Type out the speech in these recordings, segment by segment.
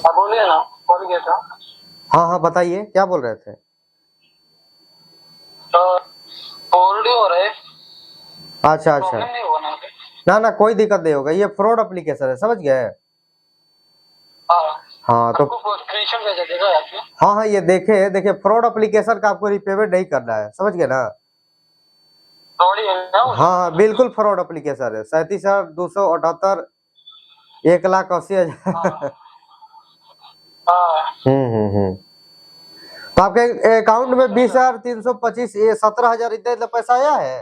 हाँ बोलिए ना, कॉल किया था। हाँ हाँ बताइए, क्या बोल रहे थे? तो फॉरवर्ड ही हो रहा है, अच्छा अच्छा। प्रॉब्लम नहीं होगा ना? ना ना कोई दिक्कत नहीं होगा, ये फ्रॉड एप्लीकेशन है, समझ गए? हाँ, हाँ तो आपको स्क्रीनशॉट भेजा देगा आपने? हाँ हाँ, ये देखे देखिए, फ्रॉड एप्लीकेशन का आपको रिपेमेंट नहीं करना है, समझ गए ना? फ्रॉड ही है ना वो? हाँ हाँ बिल्कुल फ्रॉड एप्लीकेशन है। 37,278, 1,80,000। हाँ हाँ। हम्म। तो आपके अकाउंट में 20,325, 17,000 इतना पैसा आया है?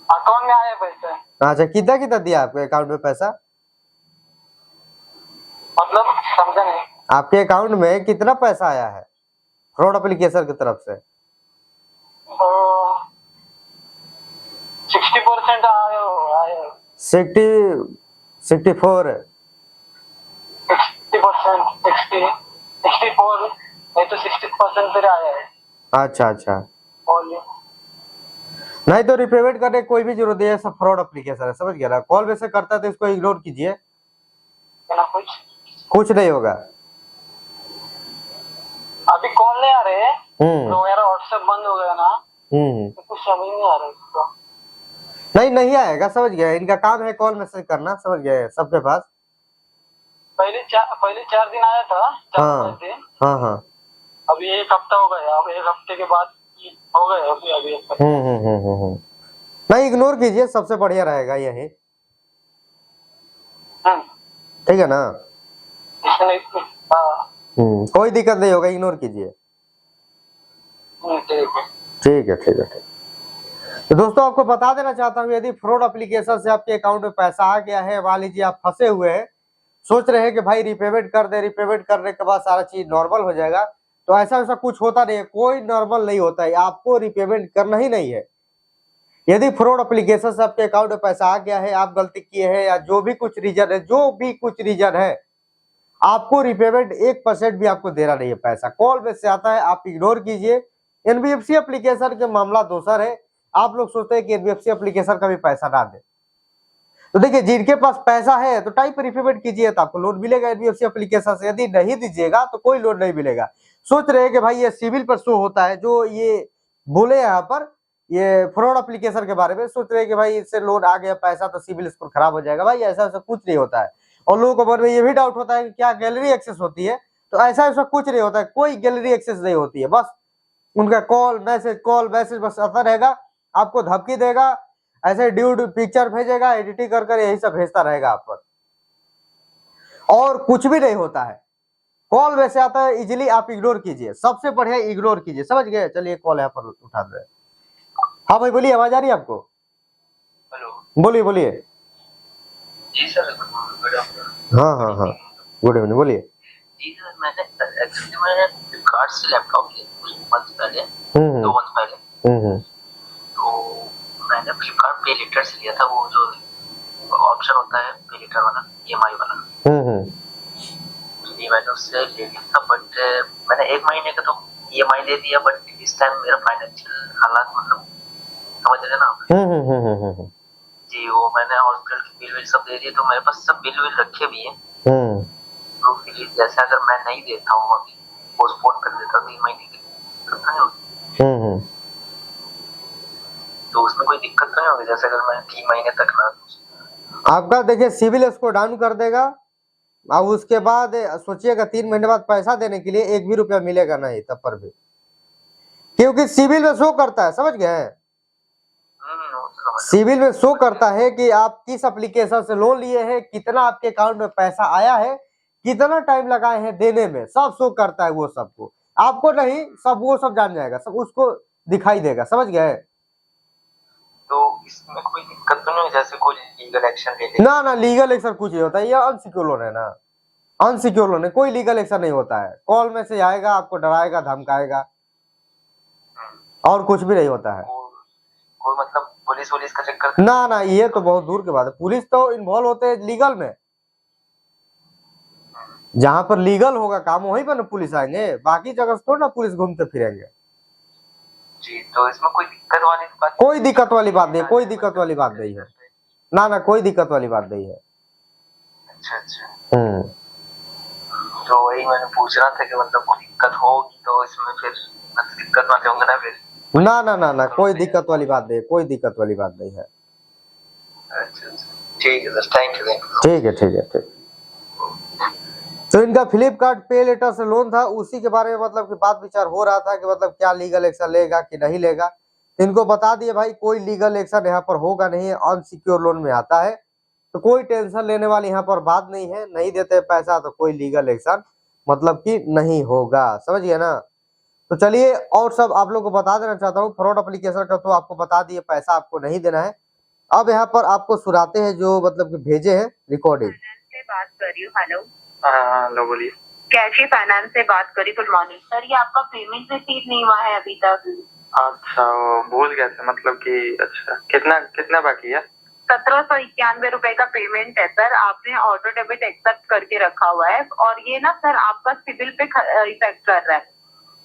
अकाउंट में आए पैसे? अच्छा, कितना कितना दिया आपके अकाउंट में पैसा? मतलब समझा नहीं। आपके अकाउंट में कितना पैसा आया है फ्रॉड एप्लीकेशन की तरफ से? तो 60% आए हो, आए हो। 64। 60%, 64, नहीं तो 60% फिर आया है। अच्छा अच्छा। बोलिए। नहीं तो रिपेमेंट करने की कोई भी जरूरत नहीं है, सब फ्रॉड एप्लीकेशन है, समझ गया ना? कॉल वैसे करता है तो इसको इग्नोर कीजिए, क्या ना कुछ? कुछ नहीं होगा। अभी कॉल नहीं आ रहे, हम्म तो मेरा व्हाट्सएप बंद हो गया ना, तो कुछ समझ नहीं आ रहा इसको। नहीं नहीं आएगा, समझ गए? इनका काम है कॉल मैसेज करना, समझ गए, सबके पास। पहले 4 दिन आया था, 4-5 हाँ दिन। हाँ हाँ। अभी 1 हफ्ता हो गया, अब 1 हफ्ते के बाद हो गए अभी 1 हफ्ता। नहीं, इग्नोर कीजिए, सबसे बढ़िया रहेगा यही, हम्म, ठीक है ना? इसने हाँ। कोई दिक्कत नहीं होगा, इग्नोर कीजिए। ठीक है। ठीक है ठीक है ठीक। तो दोस्तों, आपको बता देना चाहता हूँ, यदि फ्रॉड एप्लीकेशन से आपके अकाउंट में पैसा आ गया है, मान लीजिए आप फंसे हुए हैं, सोच रहे हैं कि भाई रिपेमेंट कर दे, रिपेमेंट करने के बाद सारा चीज नॉर्मल हो जाएगा, तो ऐसा वैसा कुछ होता नहीं है, कोई नॉर्मल नहीं होता है, आपको रिपेमेंट करना ही नहीं है। यदि फ्रॉड एप्लीकेशन से आपके अकाउंट में पैसा आ गया है, आप गलती किए हैं या जो भी कुछ रीजन है, आपको रिपेमेंट 1% भी आपको देना नहीं है। पैसा कॉल में से आता है, आप इग्नोर कीजिए। एनबीएफसी एप्लीकेशन के मामला दूसर है। आप लोग सोचते हैं कि एनबीएफसी एप्लीकेशन का भी पैसा ना दे, तो देखिए, जिनके पास पैसा है तो टाइप रिपेमेंट कीजिए, तो आपको लोन मिलेगा एनबीएफसी एप्लीकेशन से। यदि नहीं दीजिएगा तो कोई लोन नहीं मिलेगा। सोच रहे हैं कि भाई ये सिविल पर शो होता है, जो ये बोले यहाँ पर, ये फ्रॉड एप्लीकेशन के बारे में सोच रहे हैं कि भाई इससे लोन आ गया पैसा तो सिविल स्कोर खराब हो जाएगा। भाई ऐसा ऐसा कुछ नहीं होता है। और लोगों को मन में ये भी डाउट होता है कि क्या गैलरी एक्सेस होती है, तो ऐसा ऐसा कुछ नहीं होता है, कोई गैलरी एक्सेस नहीं होती है। बस उनका कॉल मैसेज बस आता रहेगा, आपको धमकी देगा, ऐसे ड्यूड पिक्चर भेजेगा, एडिटिंग कर कर यही सब भेजता रहेगा आप पर, और कुछ भी नहीं होता है। कॉल वैसे आता है, इजीली आप इग्नोर कीजिए, सबसे बढ़िया इग्नोर कीजिए, समझ गए? चलिए कॉल यहाँ पर उठा दे। हाँ भाई बोलिए, आवाज आ रही है आपको? हेलो, बोलिए बोलिए। जी सर। हाँ हाँ हाँ, गुड इवनिंग, बोलिए। जी सर, मैंने फ्लिपकार्ट से लैपटॉप लिया कुछ मंथ पहले, 2 मंथ पहले। तो मैंने फ्लिपकार्ट पे लेटर से लिया था, वो जो ऑप्शन होता है पे लेटर वाला, ईएमआई वाला। मैंने उससे ले लिया था, बट मैंने 1 महीने का तो ईएमआई दे दिया, बट इस टाइम मेरा फाइनेंशियल हालात, मतलब समझ रहे ना आप? जी, वो मैंने हॉस्पिटल की बिल सब दे दिए, तो मेरे पास सब बिल रखे भी हैं। तो फिर जैसे अगर मैं नहीं देता हूँ अभी, पोस्टपोन कर देता हूँ 3 महीने के लिए, तो उसमें कोई दिक्कत तो नहीं होगी? जैसे अगर मैं 3 महीने तक ना, आपका देखिए सिविल स्कोर डाउन कर देगा, अब उसके बाद सोचिएगा 3 महीने बाद पैसा देने के लिए 1 भी रुपया मिलेगा नहीं तब पर भी, क्योंकि सिविल में शो करता है, समझ गए? सिविल में शो करता है कि आप किस एप्लीकेशन से लोन लिए हैं, कितना आपके अकाउंट में पैसा आया है, कितना टाइम लगाए हैं देने में, सब शो करता है। वो सबको, आपको नहीं, सब वो सब जान जाएगा, सब उसको दिखाई देगा, समझ गए? तो इसमें कोई दिक्कत तो नहीं, जैसे कोई लीगल एक्शन ले ले? ना ना, लीगल एक्शन कुछ नहीं होता है, ये अनसिक्योर लोन है ना, अनसिक्योर लोन है, कोई लीगल एक्शन नहीं होता है। कॉल में से आएगा, आपको डराएगा धमकाएगा, और कुछ भी नहीं होता है। कोई मतलब पुलिस का चक्कर? ना ना, ये तो बहुत दूर की बात है, पुलिस तो इन्वॉल्व होते हैं लीगल में। जहां पर लीगल होगा काम, वहीं पर ना पुलिस आएंगे, बाकी जगह थोड़ा ना पुलिस घूमते फिरेंगे। जी, तो इसमें कोई दिक्कत वाली बात? कोई दिक्कत वाली बात नहीं, कोई दिक्कत वाली बात नहीं है। ना ना, कोई दिक्कत वाली बात नहीं है। अच्छा अच्छा। वही मैंने पूछना था कि मतलब कोई दिक्कत होगी तो इसमें फिर मैं दिक्कत में जाऊंगा ना फिर। ना ना ना ना, कोई दिक्कत वाली बात नहीं, कोई दिक्कत वाली बात नहीं है। अच्छा ठीक है सर, थैंक यू। ठीक है ठीक है ठीक। तो इनका फ्लिपकार्ट पे लेटर से लोन था, उसी के बारे में मतलब कि बात विचार हो रहा था कि मतलब क्या लीगल एक्शन लेगा कि नहीं लेगा। इनको बता दिए भाई कोई लीगल एक्शन यहाँ पर होगा नहीं, अनसिक्योर लोन में आता है, तो कोई टेंशन लेने वाली यहाँ पर बात नहीं है। नहीं देते पैसा तो कोई लीगल एक्शन मतलब कि नहीं होगा, समझ गए ना। तो चलिए, और सब आप लोग को बता देना चाहता हूँ, फ्रॉड एप्लीकेशन का तो आपको बता दिए, पैसा आपको नहीं देना है। अब यहाँ पर आपको सुनाते हैं जो मतलब कि भेजे हैं रिकॉर्डिंग। से बात कर रही हूँ। हेलो हेलो बोलिए। कैशी फाइनेंस से बात करी। गुड मॉर्निंग सर, ये आपका पेमेंट रिसीव नहीं हुआ है अभी तक। अच्छा वो भूल गए थे मतलब कि। अच्छा कितना कितना बाकी है? 1791 रुपए का पेमेंट है सर। आपने ऑटो डेबिट एक्सेप्ट करके रखा हुआ है और ये ना सर आपका सिविल पे इफेक्ट कर रहा है।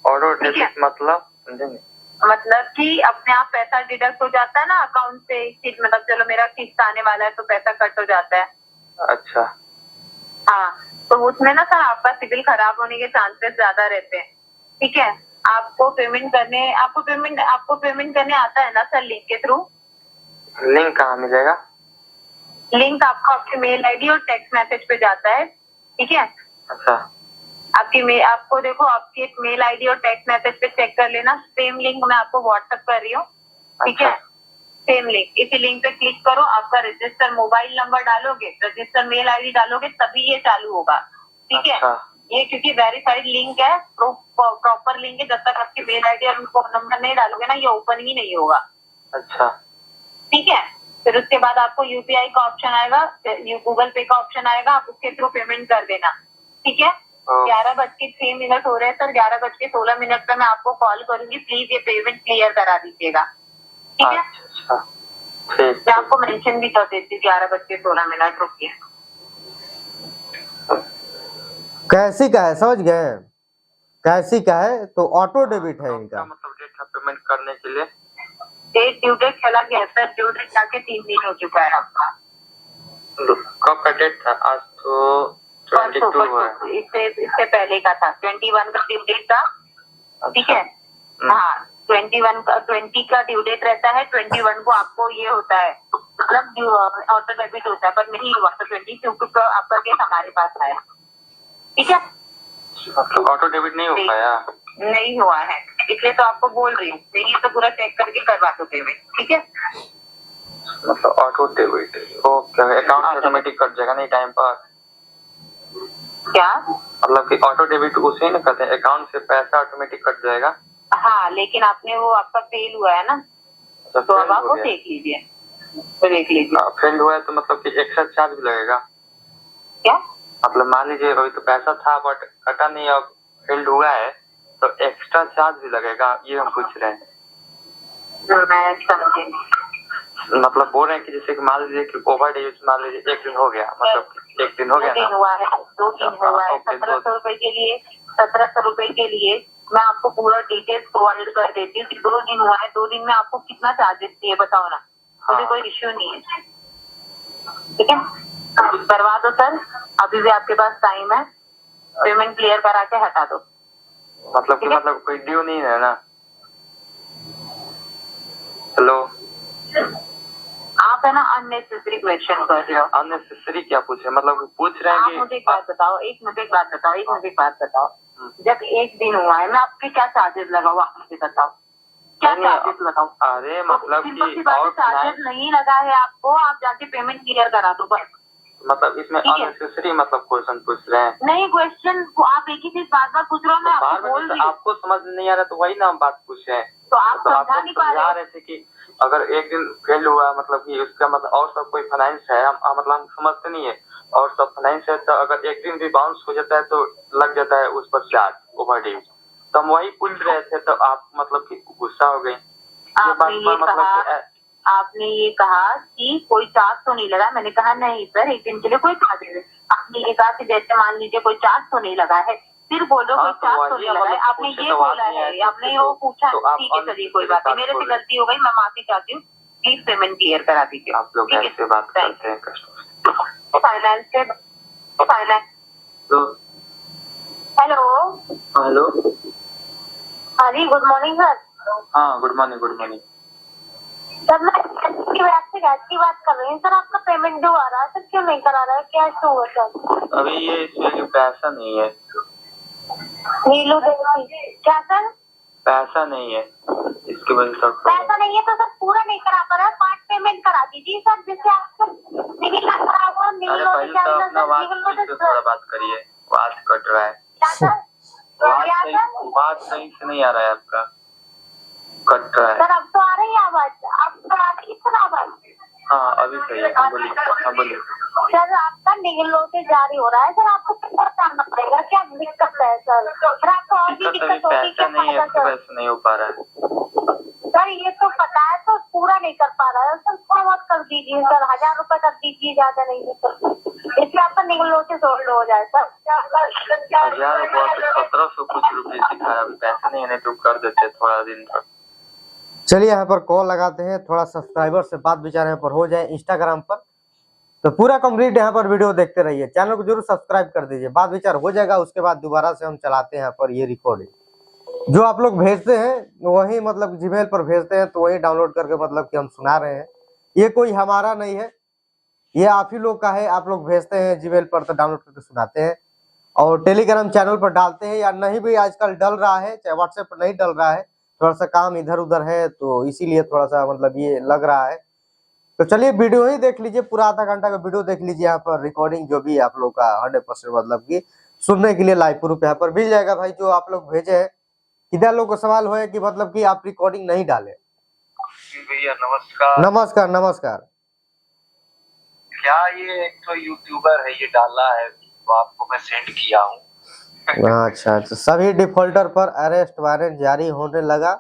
ऑटो डेबिट मतलब समझेंगे? मतलब कि अपने आप पैसा डिडक्ट हो जाता है ना अकाउंट से, कि मतलब चलो मेरा किस्त आने वाला है तो पैसा कट हो जाता है। अच्छा हाँ, तो उसमें ना सर आपका सिविल खराब होने के चांसेस ज्यादा रहते हैं। ठीक है, आपको पेमेंट करने आता है ना सर लिंक के थ्रू? लिंक कहाँ मिलेगा? लिंक आपको आपके मेल आईडी और टेक्स्ट मैसेज पे जाता है। ठीक है, अच्छा आपको देखो आपके मेल आईडी और टेक्स्ट मैसेज पे चेक कर लेना। सेम लिंक मैं आपको व्हाट्सएप कर रही हूँ। ठीक है, सेम लिंक, इसी लिंक पे क्लिक करो, आपका रजिस्टर मोबाइल नंबर डालोगे, रजिस्टर मेल आईडी डालोगे, तभी ये चालू होगा। ठीक है, ये क्योंकि वेरीफाइड लिंक है, प्रॉपर लिंक है, जब तक आपकी मेल आईडी और फोन नंबर नहीं डालोगे ना ये ओपन ही नहीं होगा। अच्छा ठीक है, फिर उसके बाद आपको यूपीआई का ऑप्शन आएगा, गूगल पे का ऑप्शन आएगा, आप उसके थ्रू पेमेंट कर देना। ठीक है, 11:06 हो रहे हैं सर, 11:16 पे मैं आपको कॉल करूंगी, प्लीज ये पेमेंट क्लियर करा दीजिएगा। ठीक है, अच्छा ठीक। मैं आपको मेंशन भी कर देती हूँ 11:16। रुकिए, कैसी का है समझ गए, कैसी का है तो ऑटो डेबिट है इनका। मतलब डेट का पेमेंट करने के लिए डेट ड्यू डेट चला गया सर, ड्यू डेट जाके 3 दिन हो चुका है आपका। कब का डेट था? आज तो 22 हुआ है। इससे पहले का था 21 का ड्यू डेट था। ठीक है, हाँ 20 का ड्यू डेट रहता है, 21 को आपको ये होता है मतलब ऑटो डेबिट होता है, पर नहीं हुआ तो 22 को आपका केस हमारे पास आया। ठीक है, मतलब ऑटो डेबिट नहीं हो पाया? नहीं हुआ है, इसलिए तो आपको बोल रही हूँ, नहीं तो पूरा चेक करके करवा दो पेमेंट। ठीक है, मतलब ऑटो डेबिट ओके, अकाउंट से ऑटोमेटिक कट जाएगा नहीं टाइम पर? क्या मतलब कि ऑटो डेबिट उसे ना कहते हैं, अकाउंट से पैसा ऑटोमेटिक कट जाएगा? हाँ, लेकिन आपने वो आपका फेल हुआ है ना, तो अब आप वो देख लीजिए, तो देख लीजिए। फेल हुआ है तो मतलब कि एक्स्ट्रा चार्ज भी लगेगा क्या? मतलब मान लीजिए अभी तो पैसा था बट कटा नहीं, अब फेल्ड हुआ है तो एक्स्ट्रा चार्ज भी लगेगा, ये हम पूछ रहे हैं। मैं समझे, मतलब बोल रहे हैं कि जैसे कि मान लीजिए कि ओवर ड्यूज मान लीजिए 1 दिन हो गया, मतलब 1 दिन हो गया ना, 2 दिन हुआ है, 2 दिन हुआ है। 1700 रुपए के लिए 1700 रुपए के लिए मैं आपको पूरा डिटेल्स प्रोवाइड कर देती हूँ कि 2 दिन हुआ है, 2 दिन में आपको कितना चार्जेस चाहिए बताओ ना, मुझे कोई इश्यू नहीं है। ठीक है, करवा दो सर, अभी भी आपके पास टाइम है, पेमेंट क्लियर करा के हटा दो। मतलब कि मतलब कोई ड्यू नहीं है ना? हेलो, आप है ना अननेसेसरी क्वेश्चन कर रहे हो। अननेसेसरी क्या पूछे? मतलब पूछ रहे हैं आप कि मुझे एक बात बताओ, एक मुझे एक बात बताओ, जब 1 दिन हुआ है, मैं आपके क्या चार्जेस लगाऊं, आप मुझे बताओ क्या चार्जेस लगाऊं? अरे मतलब कि और चार्जेस नहीं लगा है आपको, आप जाके पेमेंट क्लियर करा दो बस। मतलब इसमें अननेसेसरी मतलब क्वेश्चन पूछ रहे हैं? नहीं, क्वेश्चन आप एक ही चीज बार-बार पूछ रहे हो, मैं आपको बोल रही हूँ। आपको समझ नहीं आ रहा तो वही ना हम बात पूछ रहे हैं, तो आप समझा नहीं पा रहे थे कि अगर 1 दिन फेल हुआ मतलब कि उसका मतलब और सब कोई फाइनेंस है, मतलब हम समझते नहीं है, और सब फाइनेंस है तो अगर 1 दिन भी बाउंस हो जाता है तो लग जाता है उस पर चार्ज ओवर ड्यू, तो हम वही पूछ रहे थे, तो आप मतलब कि गुस्सा हो गई। आपने ये कहा कि कोई चार्ज तो नहीं लगा, मैंने कहा नहीं सर 1 दिन के लिए कोई चार्ज नहीं। आपने ये कहा कि जैसे मान लीजिए कोई चार्ज तो नहीं लगा है, फिर बोलो कोई चार्ज तो नहीं लगा है, आपने ये बोला है, आपने वो पूछा। ठीक है चलिए कोई बात नहीं, मेरे से गलती हो गई, मैं माफी चाहती हूँ, प्लीज पेमेंट क्लियर करा दीजिए। आप लोग ऐसे बात करते हैं कस्टमर फाइनेंस हेलो। हाँ जी, गुड मॉर्निंग सर। हाँ, good morning, good morning. Sir मैं गैस की बात कर रही हूँ सर। आपका पेमेंट जो आ रहा है सर, क्यों नहीं करा रहा है? क्या इशू हुआ सर? अभी ये इसमें पैसा नहीं है। नीलू देवी क्या सर? पैसा नहीं है, इसकी वजह से पैसा नहीं है तो सर पूरा नहीं करा पा रहा है। पार्ट पेमेंट करा दीजिए सर, जिससे आपको सिविल ना खराब हो। अरे भाई साहब, अपना आवाज से थोड़ा बात करिए, आवाज कट रहा है। क्या सर? आवाज सही से नहीं आ रहा है आपका, कट रहा है। सर अब तो आ रही है आवाज, अब तो आ रही है सर आवाज। हाँ अभी सही है, हाँ बोलिए, हाँ बोलिए। सर आपका निगलो से जारी हो रहा है सर, आपको कितना करना पड़ेगा? क्या दिक्कत है सर? सर आपको और भी दिक्कत अभी दिक्कत होगी? पैसा क्या नहीं है, फायदा इसकी सर? वजह से नहीं हो पा रहा है। सर ये तो पता है, तो पूरा नहीं कर पा रहा है सर। थोड़ा बहुत कर दीजिए सर, 1000 रुपए कर दीजिए, ज्यादा नहीं है सर। इससे आपका निगलो से सोल्ड हो जाए सर। 1000 1700 कुछ रुपये दिखा, अभी पैसा नहीं है, नहीं तो कर देते थोड़ा दिन तक। चलिए यहाँ पर कॉल लगाते हैं, थोड़ा सब्सक्राइबर से बात विचार यहाँ पर हो जाए इंस्टाग्राम पर। तो पूरा कंप्लीट यहाँ पर वीडियो देखते रहिए, चैनल को जरूर सब्सक्राइब कर दीजिए। बात विचार हो जाएगा, उसके बाद दोबारा से हम चलाते हैं यहाँ पर ये रिकॉर्डिंग। जो आप लोग भेजते हैं वही मतलब जीमेल पर भेजते हैं, तो वही डाउनलोड करके मतलब कि हम सुना रहे हैं। ये कोई हमारा नहीं है, ये आप ही लोग का है। आप लोग भेजते हैं जीमेल पर तो डाउनलोड करके सुनाते हैं और टेलीग्राम चैनल पर डालते हैं, या नहीं भी आजकल डल रहा है, चाहे व्हाट्सएप पर नहीं डल रहा है, थोड़ा सा काम इधर उधर है तो इसीलिए थोड़ा सा मतलब ये लग रहा है। तो चलिए वीडियो ही देख लीजिए, पूरा आधा घंटा का वीडियो देख लीजिए। यहाँ पर रिकॉर्डिंग जो भी आप लोग का 100% मतलब कि सुनने के लिए लाइव प्रूफ यहाँ पर मिल जाएगा। भाई जो आप लोग भेजे हैं, किधर लोग को सवाल हो कि मतलब कि आप रिकॉर्डिंग नहीं डाले। भैया नमस्कार। नमस्कार नमस्कार। क्या ये एक तो यूट्यूबर है, ये डाला है तो आपको मैं सेंड किया हूँ। अच्छा अच्छा, सभी डिफॉल्टर पर अरेस्ट वारंट जारी होने लगा।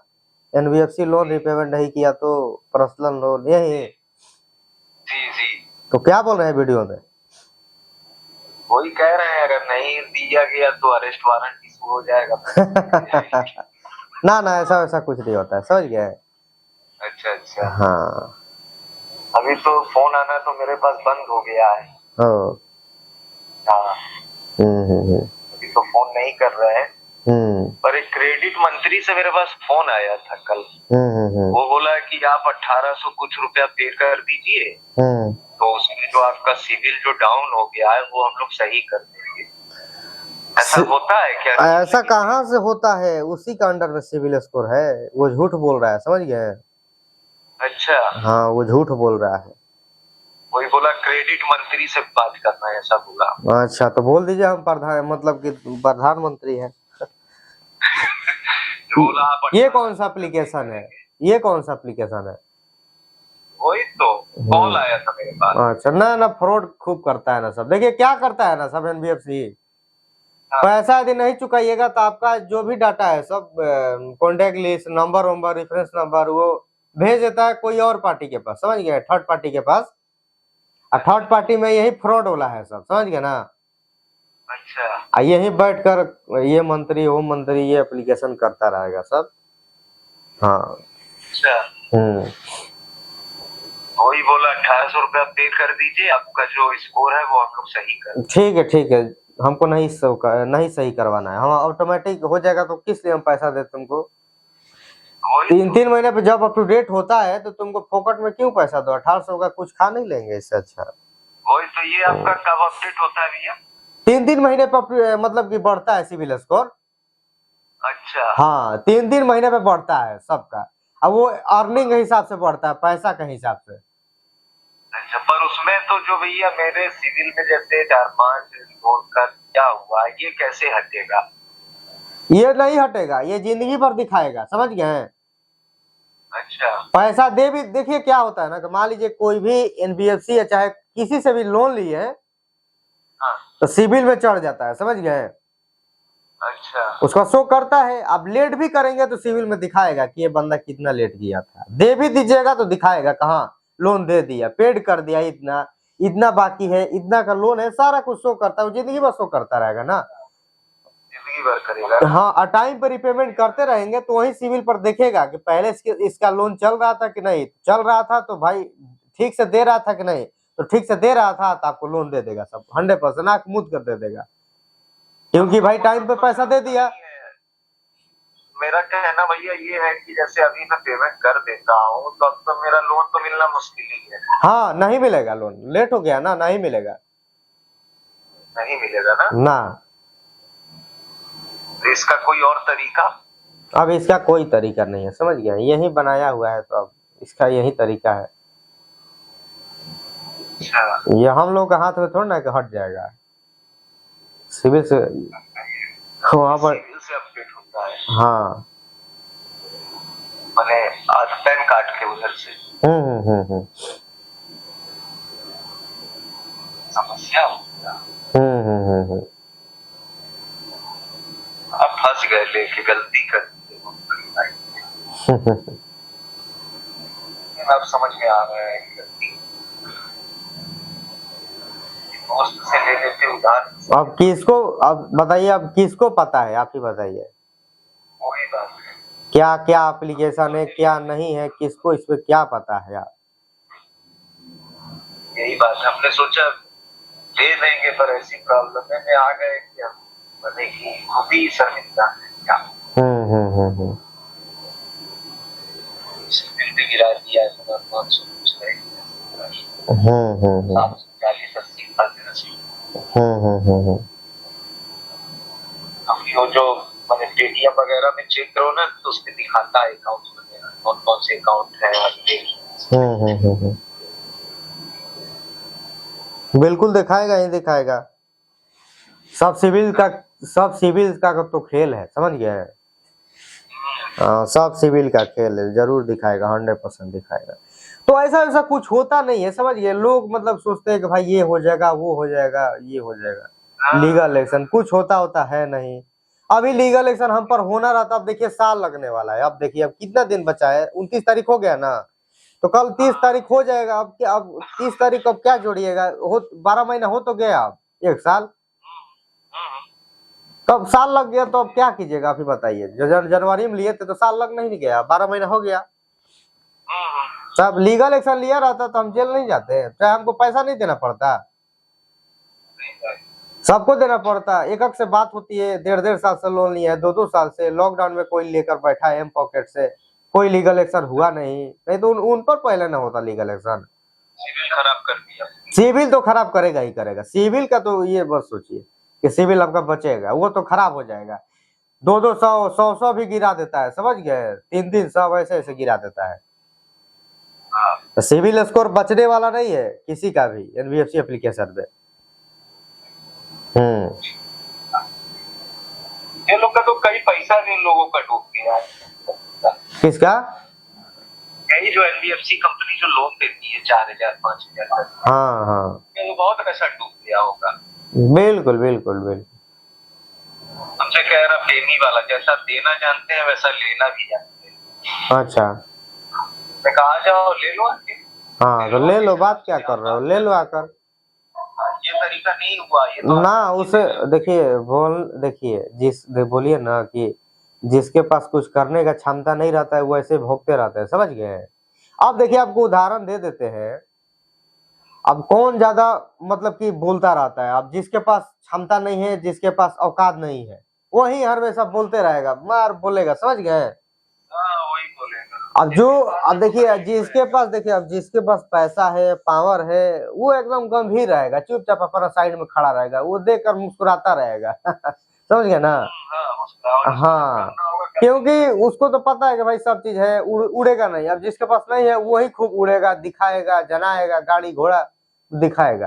एनबीएफसी लोन रिपेमेंट नहीं किया तो पर्सनल लोन, यही जी जी। तो क्या बोल रहे हैं वीडियो में? वही कह रहे हैं अगर नहीं दिया गया तो अरेस्ट वारंट इशू हो जाएगा। ना ना, ऐसा वैसा कुछ नहीं होता है, समझ गए? अच्छा अच्छा। हाँ अभी तो फोन आना तो मेरे पास बंद हो गया है। हाँ। हाँ अभी तो फोन नहीं कर रहे हैं। पर एक क्रेडिट मंत्री से मेरे पास फोन आया था कल। वो बोला कि आप 1800 कुछ रुपया पे कर दीजिए, तो उसमें जो आपका सिविल जो डाउन हो गया है वो हम लोग सही कर देंगे। ऐसा होता है क्या? ऐसा कहाँ से होता है? उसी का अंडर में सिविल स्कोर है, वो झूठ बोल रहा है, समझ गए? अच्छा हाँ वो झूठ बोल रहा है। वही बोला क्रेडिट मंत्री से बात करना है, ऐसा बोला। अच्छा तो बोल दीजिए हम प्रधान मतलब कि प्रधानमंत्री है। ये कौन सा एप्लीकेशन है? ये कौन सा एप्लीकेशन है? वही तो कॉल आया था मेरे पास। अच्छा ना ना, फ्रॉड खूब करता है ना सब। देखिए क्या करता है ना सब एनबीएफसी, पैसा यदि नहीं चुकाइएगा तो आपका जो भी डाटा है सब कॉन्टेक्ट लिस्ट, नंबर वंबर, रेफरेंस नंबर, वो भेज देता है कोई और पार्टी के पास, समझ गए? थर्ड पार्टी के पास। और थर्ड पार्टी में यही फ्रॉड वाला है सब, समझ गए ना? अच्छा। यही बैठकर ये मंत्री वो मंत्री ये एप्लीकेशन करता रहेगा सब। हाँ अच्छा। वही बोला 1800 रुपया पे कर दीजिए, आपका जो स्कोर है वो हम लोग सही कर। ठीक है, हमको नहीं सही करवाना है, हम ऑटोमेटिक हो जाएगा। तो किस लिए हम पैसा दे तुमको? 3 महीने पे जब अप टू डेट होता है तो तुमको फोकट में क्यों पैसा दो? 1800 का कुछ खा नहीं लेंगे इससे अच्छा। वही तो, ये आपका कब अपडेट होता है भैया? 3 महीने पे मतलब कि बढ़ता है सिविल स्कोर। अच्छा। हाँ 3 महीने पे बढ़ता है सबका। अब वो अर्निंग के हिसाब से बढ़ता है, पैसा के हिसाब से। अच्छा, पर उसमें तो जो भैया मेरे सिविल में जैसे 4-5 लोन का क्या हुआ, ये कैसे हटेगा? ये नहीं हटेगा, ये जिंदगी भर दिखाएगा, समझ गए? अच्छा। पैसा दे भी, देखिए क्या होता है ना, मान लीजिए कोई भी एनबीएफसी या चाहे किसी से भी लोन लिए, हाँ। तो सिविल में चढ़ जाता है, समझ गए? अच्छा। उसका शो करता है। आप लेट भी करेंगे तो सिविल में दिखाएगा कि ये बंदा कितना लेट किया था। दे भी दीजिएगा तो दिखाएगा कहाँ लोन दे दिया, पेड कर दिया, इतना इतना बाकी है, इतना का लोन है, सारा कुछ शो करता है। जिंदगी भर शो करता रहेगा ना, जिंदगी भर करेगा। हाँ, और टाइम पर रिपेमेंट करते रहेंगे तो वही सिविल पर देखेगा कि पहले इसका लोन चल रहा था कि नहीं। चल रहा था तो भाई ठीक से दे रहा था कि नहीं, तो ठीक से दे रहा था तो आपको लोन दे देगा सब 100%, आंख मूंद कर दे देगा, क्योंकि भाई टाइम पे पैसा दे दिया। मेरा कहना भैया ये है कि जैसे अभी मैं पेमेंट कर देता हूँ तो अब तो मेरा लोन तो मिलना मुश्किल ही है। हाँ नहीं मिलेगा लोन, लेट हो गया ना, नहीं मिलेगा। नहीं मिलेगा ना? ना। तो इसका कोई और तरीका? अब इसका कोई तरीका नहीं है, समझ गया, यही बनाया हुआ है तो अब इसका यही तरीका है। अच्छा। ये हम लोग का हाथ में थोड़ा ना कि हट जाएगा, सिविल से वहाँ पर। सिविल से अपडेट होता है? हाँ मैंने आज पैन कार्ड के उधर से हम्म। समस्या हो गया। हम्म। अब फंस गए, लेके गलती कर दी अब समझ में आ रहा है कि गलती दोस्त से ले लेते उधार। अब किसको, अब बताइए, अब किसको पता है, आप ही बताइए। वही बात है, क्या क्या एप्लीकेशन है क्या नहीं है, किसको इस पे क्या पता है यार। यही बात है। हमने सोचा दे देंगे पर ऐसी प्रॉब्लम में आ गए कि हम बने की खुद ही शर्मिंदा है क्या। सिविल भी गिरा दिया है, 500 कुछ रह गया। 40-80 साल के नसीब। हम जो मैंने पेटीएम वगैरह में चेक करो ना तो उसमें दिखाता है अकाउंट वगैरह, कौन कौन से अकाउंट है। बिल्कुल दिखाएगा ही दिखाएगा, सब सिविल का तो खेल है, समझ गए। सब सिविल का खेल है, जरूर दिखाएगा, 100% दिखाएगा। तो ऐसा कुछ होता नहीं है, समझ गए। लोग मतलब सोचते हैं कि भाई ये हो जाएगा, वो हो जाएगा, ये हो जाएगा, लीगल एक्शन कुछ होता है नहीं। अभी लीगल एक्शन हम पर होना रहता, अब देखिए साल लगने वाला है। अब देखिए अब कितना दिन बचा है, 29 तारीख हो गया ना, तो कल 30 तारीख हो जाएगा। अब क्या, अब 30 तारीख अब क्या जोड़िएगा, हो 12 महीना हो तो गया, अब 1 साल, तब साल लग गया, तो अब क्या कीजिएगा आप ही बताइए। जनवरी में लिए थे तो साल लग नहीं गया, 12 महीना हो गया। तब लीगल एक्शन लिया रहता तो हम जेल नहीं जाते, चाहे हमको पैसा नहीं देना पड़ता, सबको देना पड़ता। एक से बात होती है, 1.5 साल से लोन लिया है, 2 साल से, लॉकडाउन में कोई लेकर बैठा है एम पॉकेट से, कोई लीगल एक्शन हुआ नहीं तो उन पर पहले ना होता लीगल एक्शन। सिविल खराब कर दिया। सिविल तो खराब करेगा ही करेगा, सिविल का तो ये बस सोचिए कि सिविल आपका बचेगा, वो तो खराब हो जाएगा। 200-100 भी गिरा देता है, समझ गए, 300 ऐसे गिरा देता है। तो सिविल स्कोर बचने वाला नहीं है किसी का भी एनबीएफसी एप्लीकेशन पे। ये लोग का तो कई पैसा भी लोगों का डूब गया। किसका? यही जो एनबीएफसी कंपनी जो लोन देती है 4,000-5,000 का। हाँ ये बहुत पैसा डूब गया होगा। बिल्कुल। हमसे कह रहा देनी वाला, जैसा देना जानते हैं वैसा लेना भी जानते हैं। अच्छा, मैं कहा जाओ ले लो आके। हाँ तो ले लो, बात क्या कर रहे हो, ले लो आकर। ये तरीका नहीं हुआ ये तो ना उसे देखिए बोलिए ना कि जिसके पास कुछ करने का क्षमता नहीं रहता है वो ऐसे भोगते रहते हैं, समझ गए। अब देखिए आपको उदाहरण दे देते हैं, अब कौन ज्यादा मतलब कि बोलता रहता है। अब जिसके पास क्षमता नहीं है, जिसके पास औकात नहीं है, वही हमेशा बोलते रहेगा, मार बोलेगा, समझ गए। वही बोलेगा। अब देखिए जिसके पास पैसा है, पावर है, वो एकदम गंभीर रहेगा, चुपचाप अपना साइड में खड़ा रहेगा, वो देखकर मुस्कुराता रहेगा समझ गए ना। हाँ, क्योंकि उसको तो पता है कि भाई सब चीज है, उड़ेगा नहीं। अब जिसके पास नहीं है वही खूब उड़ेगा, दिखाएगा, जनाएगा, गाड़ी घोड़ा दिखाएगा।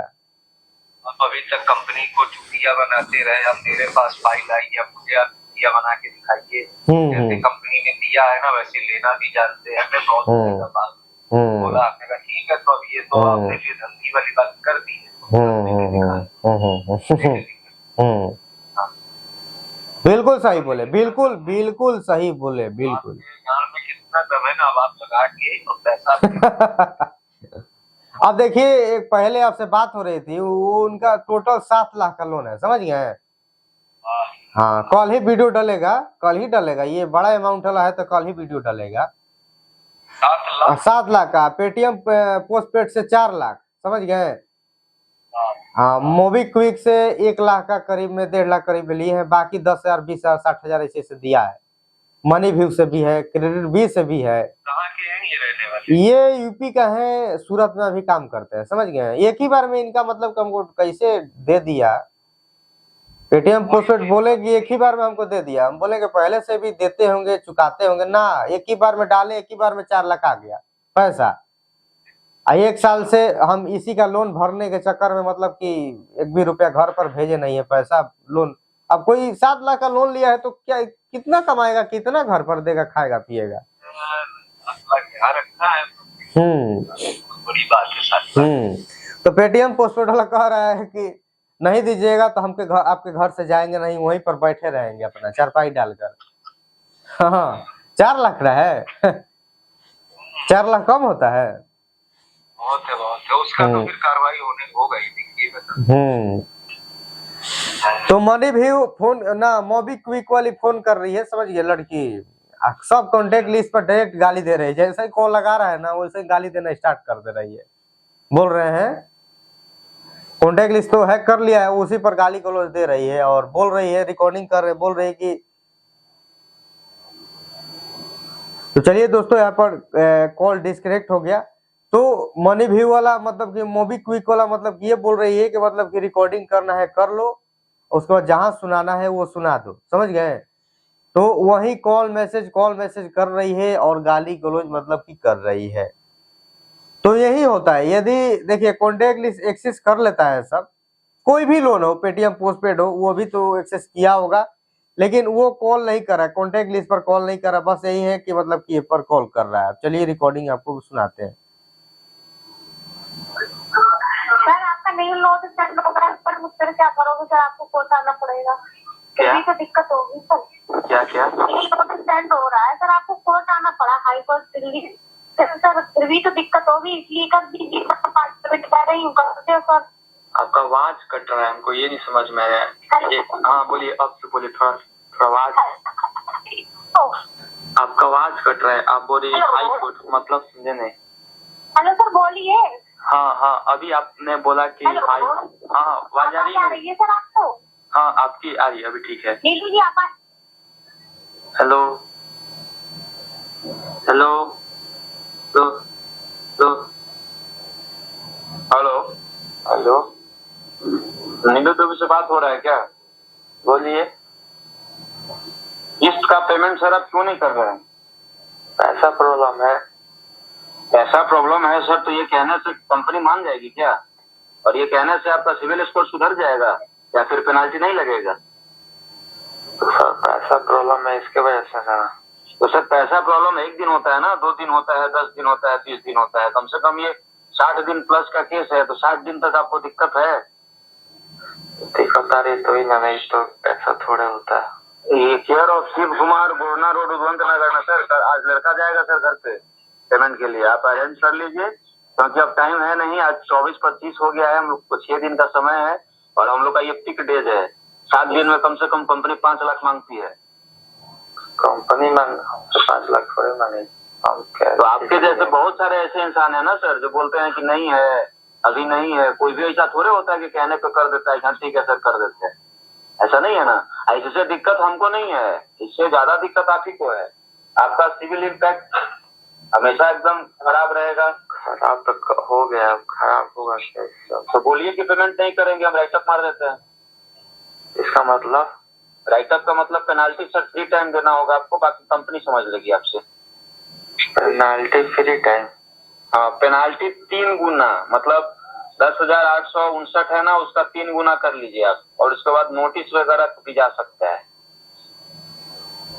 अब अभी तक कंपनी को चुटिया बनाते रहे, अब मेरे पास फाइल आई है, मुझे आप चुटिया बना के दिखाइए। जैसे कंपनी ने दिया है ना वैसे लेना भी जानते हैं। मैं बहुत बात बोला, आपने कहा ठीक है, तो अब ये तो आपने ये धंधी वाली बात कर दी है। बिल्कुल सही बोले, बिल्कुल सही बोले, बिल्कुल। यहाँ में कितना दम है ना, अब आप लगा के और पैसा अब देखिए, एक पहले आपसे बात हो रही थी, वो उनका टोटल 7 लाख का लोन है, समझ गए। हाँ, कल ही वीडियो डलेगा, ये बड़ा अमाउंट है तो कल ही वीडियो डलेगा। 7 लाख का पेटीएम पोस्ट पेड से 4 लाख, समझ गए। हाँ, मोबीक्विक से 1 लाख का करीब में, 1.5 लाख करीब में लिए हैं, बाकी 10,000, 20,000, 60,000 ऐसे से दिया है। मनी व्यू से भी है, क्रेडिट बी से भी है। कहाँ के हैं ये रहने वाले? ये यूपी का है, सूरत में अभी काम करते हैं, समझ गए। एक ही बार में इनका मतलब हमको कैसे दे दिया। पेटीएम पोस्टपेड बोले कि एक ही बार में हमको दे दिया, हम बोले कि पहले से भी देते होंगे, चुकाते होंगे ना। एक ही बार में डाले, एक ही बार में 4 लाख आ गया पैसा। 1 साल से हम इसी का लोन भरने के चक्कर में मतलब कि 1 भी रुपया घर पर भेजे नहीं है पैसा लोन। अब कोई 7 लाख का लोन लिया है तो क्या कितना कमाएगा, कितना घर पर देगा, खाएगा पिएगा। यहाँ रखा है बड़ी बात है साथ। तो पेटीएम पोस्टपेड वाला कह रहा है कि नहीं दीजिएगा तो हमके घर, आपके घर से जाएंगे नहीं, वहीं पर बैठे रहेंगे अपना चारपाई डालकर। हाँ 4 लाख रहा है 4 लाख कम होता है। बहुत है उसका तो फिर कार्रवाई होगा ही देखिएगा। तो मनी भी फोन ना, मोबीक्विक वाली फोन कर रही है, समझ गए लड़की। सब कॉन्टेक्ट लिस्ट पर डायरेक्ट गाली दे रही है, जैसे ही कॉल लगा रहा है ना वैसे ही गाली देना स्टार्ट कर दे रही है। बोल रहे हैं कॉन्टेक्ट लिस्ट तो हैक कर लिया है, उसी पर गाली गलौज दे रही है और बोल रही है, रिकॉर्डिंग कर रहे, बोल रही है कि। तो चलिए दोस्तों, यहाँ पर कॉल डिस्कनेक्ट हो गया। तो मनी व्यू वाला मतलब कि मोबीक्विक वाला मतलब ये बोल रही है कि मतलब कि रिकॉर्डिंग करना है कर लो, उसके बाद जहां सुनाना है वो सुना दो, समझ गए। तो वही कॉल मैसेज कर रही है और गाली गलौज मतलब कि कर रही है। तो यही होता है, यदि देखिए कॉन्टेक्ट लिस्ट एक्सेस कर लेता है सब, कोई भी लोन हो, पेटीएम पोस्टपेड हो, वो भी तो एक्सेस किया होगा, लेकिन वो कॉल नहीं कर रहा है, कॉन्टेक्ट लिस्ट पर कॉल नहीं कर रहा, बस यही है कि मतलब कि पर कॉल कर रहा है। चलिए रिकॉर्डिंग आपको सुनाते हैं। सर आपका नहीं नोट सेंड होगा पर मुझसे क्या करोगे सर, आपको कोर्ट आना पड़ेगा। क्या? तो दिक्कत होगी सर। क्या नोट सेंड हो रहा है सर, आपको कोर्ट आना पड़ा हाई कोर्ट दिल्ली सर, फिर भी तो दिक्कत होगी, इसलिए कर दीजिए। कह रही हूँ कर दो सर। आपका आवाज कट रहा है, हमको ये नहीं समझ में आया। हाँ बोलिए, अब से बोलिए, थोड़ा आवाज, आपका आवाज कट रहा है। आप बोलिए हाई कोर्ट मतलब समझे नहीं। हेलो सर बोलिए। हाँ अभी आपने बोला कि हाई। हाँ आवाज आ रही है सर आपको? हाँ आपकी आ रही है, अभी ठीक है। ले लीजिए आप। हेलो हेलो नीलू देवी से बात हो रहा है क्या? बोलिए। किस्त का पेमेंट सर आप क्यों नहीं कर रहे हैं? पैसा प्रॉब्लम है सर, तो ये कहने से कंपनी मान जाएगी क्या? और ये कहने से आपका सिविल स्कोर सुधर जाएगा या फिर पेनाल्टी नहीं लगेगा? तो सर पैसा प्रॉब्लम है, इसके वजह से ना। तो सर पैसा प्रॉब्लम 1 दिन होता है ना, 2 दिन होता है, 10 दिन होता है, 30 दिन होता है, कम से कम ये 60 दिन प्लस का केस है, तो 60 दिन तक आपको दिक्कत है। दिक्कत आ रही तो ही ना, नहीं तो ऐसा थोड़ा होता है। ये care of Shiv Kumar, Borna road, Udwant Nagar ना सर। आज लड़का जाएगा सर घर पे पेमेंट के लिए, आप अरेंज कर लीजिए, क्योंकि अब टाइम है नहीं। आज 24-25 हो गया है, हम लोग को 6 दिन का समय है और हम लोग का ये पिक डेज है। 7 दिन में कम से कम कंपनी 5 लाख मांगती है। कंपनी मांग 5 लाख थोड़े मांगे। तो आपके जैसे बहुत सारे ऐसे इंसान है ना सर, जो बोलते हैं कि नहीं है, अभी नहीं है। कोई भी ऐसा थोड़े होता है कि कहने पे कर देता है, हाँ ठीक है सर कर देते हैं, ऐसा नहीं है ना। इससे दिक्कत हमको नहीं है, इससे ज्यादा दिक्कत आप ही को है। आपका सिविल इम्पैक्ट हमेशा एकदम खराब रहेगा। खराब तो हो गया, खराब होगा तो बोलिए कि पेमेंट नहीं करेंगे, हम राइटअप मार देते हैं। इसका मतलब राइटअप का मतलब पेनाल्टी सर फ्री टाइम देना होगा आपको, बाकी कंपनी समझ लेगी आपसे। Penalty free time? हाँ पेनाल्टी 3 गुना, मतलब 10,859 है ना, उसका 3 गुना कर लीजिए आप, और उसके बाद नोटिस वगैरह भी जा सकता है।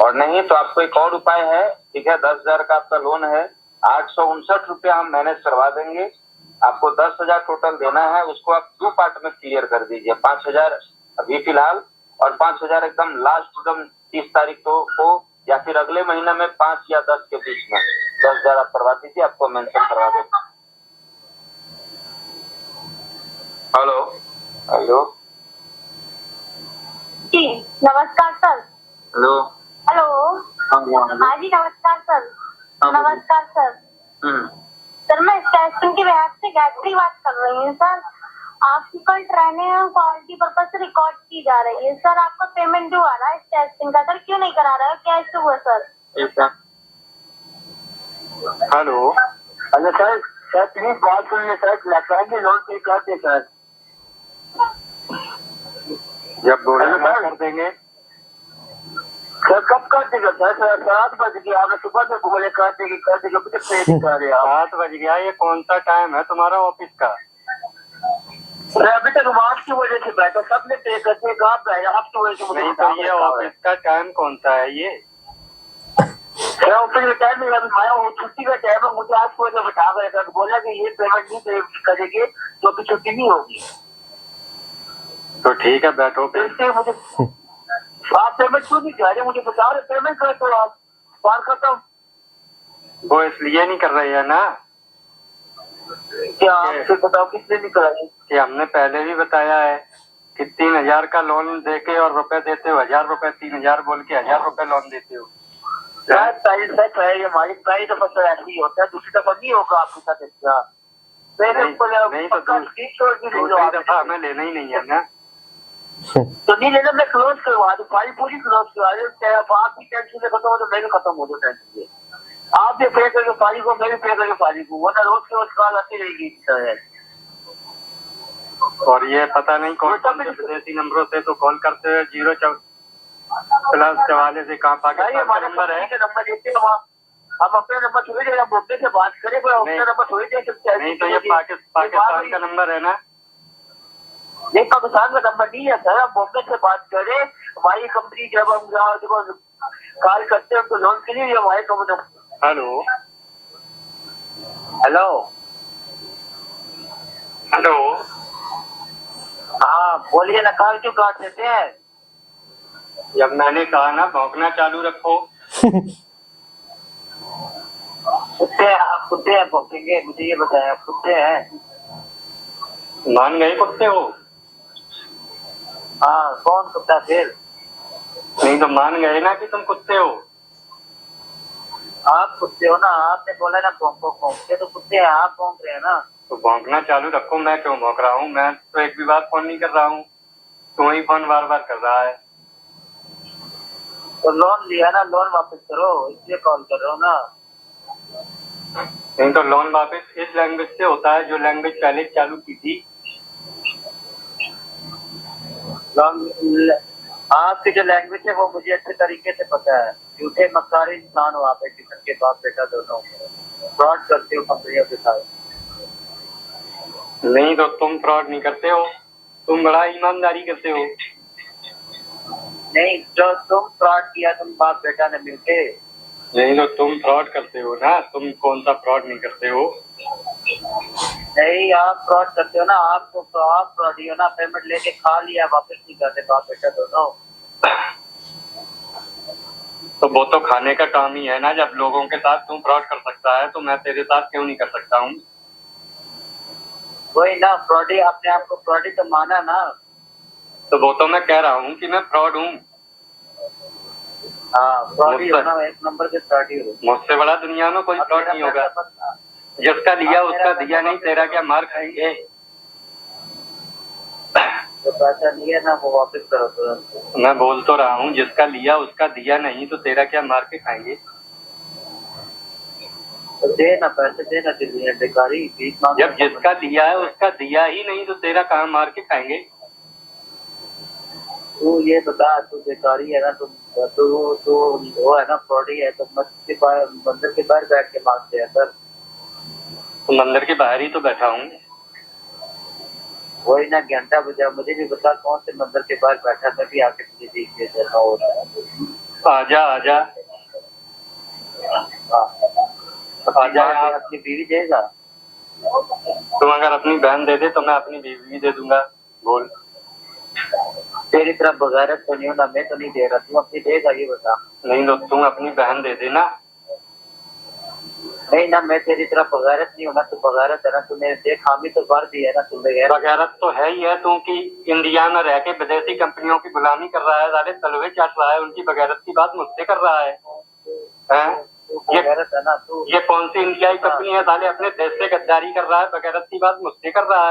और नहीं तो आपको एक और उपाय है, ठीक है, 10,000 का आपका लोन है, 859 रुपया हम मैनेज करवा देंगे। आपको 10,000 टोटल देना है, उसको आप 2 पार्ट में क्लियर कर दीजिए। 5,000 अभी फिलहाल और 5,000 एकदम लास्ट, एकदम 30 तारीख को या फिर अगले महीने में 5 या 10 के बीच में 10,000 आप करवा दीजिए, आपको मेंशन करवा देंगे। हेलो जी नमस्कार सर। हेलो हाँ जी नमस्कार सर। नमस्कार सर। सर मैं टेस्टिंग के बिहार से गायत्री बात कर रही हूँ सर। आपकी कल ट्रेनिंग क्वालिटी पर्पज से रिकॉर्ड की जा रही है सर। आपका पेमेंट जो आ रहा है टेस्टिंग का सर क्यों नहीं करा रहा है, क्या इशू हुआ sir? Hello hello sir, sir please बात सुनिए सर, लखनऊ की लोन पे कर दे सर। जब बोले हेलो सर। कर देंगे। सर कब कर देगा सर? सर 7 बज गया, आपने सुबह से बोले कर देंगे अभी तक पे नहीं कर रहे आप। 7 बज गया, ये कौन सा टाइम है तुम्हारा ऑफिस का? सर अभी तक हम आपकी वजह से बैठा, सबने पे करते हैं, कहाँ पे आपकी वजह से मुझे नहीं तो ये ऑफिस का टाइम कौन सा है ये? सर ऑफिस का टाइम नहीं, अभी आया हूँ, छुट्टी का टाइम है, मुझे आज को बैठा गया था, बोला कि ये पेमेंट नहीं करेंगे तो अभी छुट्टी नहीं होगी। तो ठीक है बैठो तो फिर। इसलिए मुझे आप पेमेंट क्यों नहीं कर रहे, मुझे बता रहे पेमेंट कर दो आप, बात खत्म। वो इसलिए नहीं कर रही है ना क्या आपसे बताओ किसने नहीं करा? कि हमने पहले भी बताया है कि 3000 का लोन देके और रुपए देते हो 1000 रुपए, 3000 बोल के 1000 रुपए लोन देते हो। प्राइस सच है, हमारी प्राइस दफा सर ऐसे ही होता है, दूसरी दफा नहीं होगा आपके साथ इसका। नहीं तो दूसरी दफा हमें लेना ही नहीं है ना। तो नहीं लेना, मैं क्लोज करवा दूँ, फाइल पूरी क्लोज करवा दूँ, आप भी टेंशन से खत्म हो तो मैं भी खत्म हो दूँ टेंशन से। आप भी पे करके फाइल को, मैं भी पे करके फाइल को, वरना रोज के रोज कॉल आती रहेगी सर। और ये पता नहीं कौन सा विदेशी नंबरों से तो कॉल करते हुए 0+44 से कहाँ पाकिस्तान का नंबर है। नंबर देते हैं वहाँ, हम अपने नंबर थोड़ी देना, बोलते से बात करें, कोई अपना नंबर थोड़ी दे सकते हैं। नहीं तो ये पाकिस्तान का नंबर है ना? नहीं पाकिस्तान का नंबर नहीं है सर, आप बॉम्बे से बात करें, हमारी कंपनी जब हम कॉल करते हैं तो लोन के लिए हमारी कंपनी। हेलो हेलो हेलो, हाँ बोलिए ना, कॉल क्यों काट देते हैं? जब मैंने कहा ना भौंकना चालू रखो। कुत्ते हैं आप, कुत्ते हैं भौंकेंगे, मुझे ये बताया आप कुत्ते हैं? मान गए कुत्ते हो? हाँ कौन कुत्ता फिर? नहीं तो मान गए ना कि तुम कुत्ते हो। आप कुत्ते हो ना, आपने बोला ना भौंको, भौंकते तो कुत्ते हैं, आप भौंक रहे हैं ना। तो भौंकना चालू रखो, मैं क्यों भौंक रहा हूँ? मैं तो एक भी बार फोन नहीं कर रहा हूँ, तू ही फोन बार बार कर रहा है। तो लोन लिया ना, लोन वापस करो, इसलिए कॉल कर रहे हो ना। नहीं तो लोन वापस इस लैंग्वेज से होता है जो लैंग्वेज पहले चालू की थी। आपकी जो लैंग्वेज है वो मुझे अच्छे तरीके से पता है, झूठे मक्कारी इंसान हो आप, एक किस्म के बाप बेटा दोनों, फ्रॉड करते हो कंपनियों के साथ। नहीं तो तुम फ्रॉड नहीं करते हो, तुम बड़ा ईमानदारी करते हो। नहीं, जो तुम फ्रॉड किया तुम बाप बेटा ने मिलके। नहीं तो तुम फ्रॉड करते हो ना, तुम कौन सा फ्रॉड नहीं करते हो? नहीं आप फ्रॉड करते हो ना, आपको तो आप फ्रॉड ही हो ना, पेमेंट लेके खा लिया वापस नहीं करते बाप बेटा दोनों। तो वो तो खाने का काम ही है ना, जब लोगों के साथ तुम फ्रॉड कर सकता है तो मैं तेरे साथ क्यों नहीं कर सकता हूँ? वही ना, फ्रॉडी, अपने आप को फ्रॉडी तो माना ना। तो वो तो मैं कह रहा हूँ कि मैं फ्रॉड हूँ। हाँ फ्रॉडी हो ना, एक नंबर के फ्रॉडी हो। मुझसे बड़ा दुनिया में कोई फ्रॉड नहीं होगा। जिसका लिया उसका दिया नहीं, तेरा क्या मार खाएंगे? तो पैसा नहीं है ना, वो वापस करो तुरंत। मैं बोल तो रहा हूँ, जिसका लिया उसका दिया नहीं तो तेरा क्या मार के खाएंगे? तो दे ना, पैसे दे ना, बेकारी भीख मांग। जब जिसका लिया है उसका दिया ही नहीं तो तेरा कहाँ मार के खाएंगे? तू ये बता, तू बेकारी है ना, तू वो है ना, फ्रॉडी है, तो मस्जिद के बाहर, मंदिर के बाहर बैठ के मांगते हैं सर। तो मंदिर के बाहर ही तो बैठा हूँ। वही ना, घंटा बजा, मुझे भी बता कौन से मंदिर के बाहर बैठा था, भी आके मुझे देखिए जैसा हो रहा है। आजा आजा आजा, अपनी बीवी देगा? तुम अगर अपनी बहन दे दे तो मैं अपनी बीवी भी दे दूंगा। बोल। तेरी तरफ बगैरत तो नहीं हो ना, मैं तो नहीं दे रहा, तू अपनी देगा ये बता। नहीं तो तुम अपनी बहन दे देना। नहीं ना, मैं तेरी तरफ बगैरत नहीं हूँ ना, तू बगैरत है ना, तूने देख हामी तो भर दी है ना तुम्हें। बगैरत तो है ही है, क्योंकि इंडिया में रह के विदेशी कंपनियों की गुलामी कर रहा है, सारे तलवे चाट रहा है, उनकी बगैरत की बात मुझसे कर रहा है। बगैरत है ना तू। ये कौन सी इंडियाई कंपनी है साले अपने देश से गद्दारी कर रहा है, बगैरत की बात मुझसे कर रहा है।